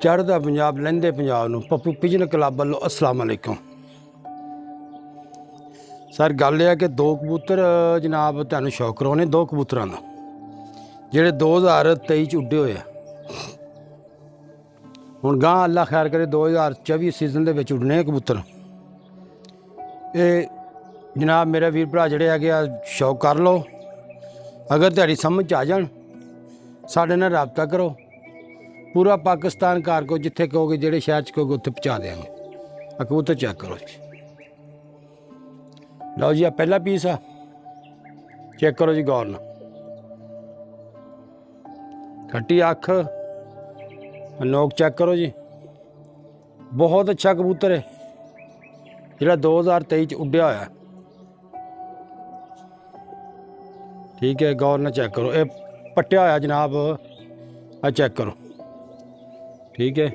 चढ़दा पंजाब लहिंदे पंजाब नूं Pappu pigeon club वालों अस्सलाम वालेकुम। सर गल यह कि दो कबूतर जनाब तुहानूं शौक करवाने दो कबूतरां दा जिहड़े 2023 उड्डे होए आ। हुण गां अल्लाह खैर करे 2024 सीजन दे विच उड्डने कबूतर। ये जनाब मेरे वीर भरा जिहड़े हैगे आ शौक कर लो, अगर तुहाडी समझ आ जाण साडे नाल राबता करो। पूरा पाकिस्तान कारगो जिथे कहोगे जिहड़े शहर च कहोगे उत्थे पहुँचा देंगे। कबूतर चेक करो जी, लो जी आ पहला पीस आ, चेक करो जी गौर नाल। खट्टी अख, नोक चेक करो जी, बहुत अच्छा कबूतर है जिहड़ा 2023 उड्डिया होया। ठीक है, गौर नाल चेक करो। ये पट्टिया होया जनाब, आ चेक करो। ठीक है,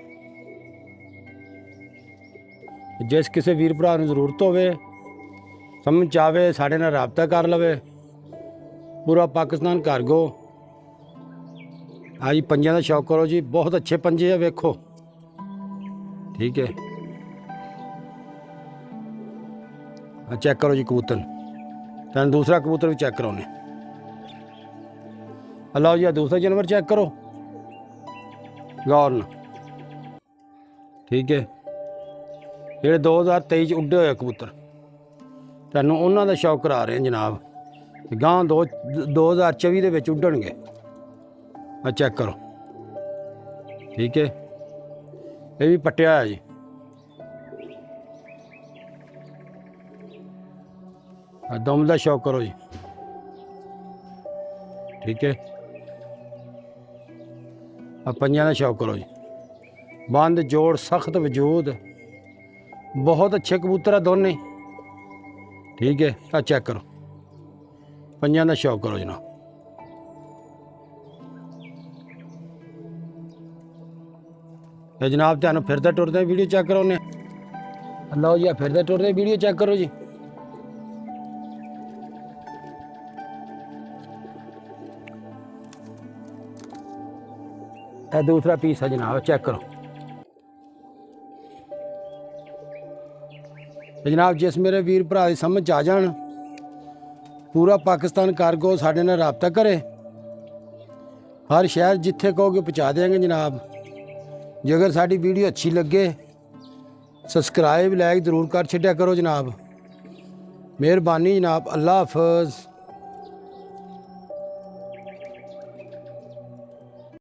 जिस किसी वीर भरा नूं जरूरत होवे, समझ आवे, साडे नाल राबता कर लवे। पूरा पाकिस्तान कारगो। हाँ जी, पंजियां दा शौक करो जी, बहुत अच्छे पंजे है, वेखो। ठीक है, चेक करो जी कबूतर। तुहानूं दूसरा कबूतर भी चेक कराउने। लो जी दूसरा जानवर चेक करो गौर नाल। ठीक है, जिहड़े 2023 उड्डे होए कबूतर तुहानूं उन्हां दा शौक करा रहे हैं जनाब। गां 2024 दे विच उड्डणगे। चेक करो। ठीक है, ये भी पट्टिया है जी। दुम दा शौक करो जी। ठीक है, पंजियां दा शौक करो जी। बंद जोड़ सख्त वजूद, बहुत अच्छे कबूतर है दोने। ठीक है, आ चेक करो, पंजियां दा शौक करो जनाब। जनाब तुहानूं फिरदे टुरदे वीडियो चेक कराउने। लो जी फिरदे टुरदे वीडियो चेक करो जी। दूसरा पीस है जनाब, चेक करो। जनाब जिस मेरे वीर भरा दी समझ आ जाण, पूरा पाकिस्तान कारगो साडे नाल राबता करे। हर शहर जिथे कहोगे पहुँचा देंगे जनाब। जे अगर साडी वीडियो अच्छी लगे सब्सक्राइब लाइक जरूर कर छड्या करो जनाब। मेहरबानी जनाब, अल्लाह हाफिज़।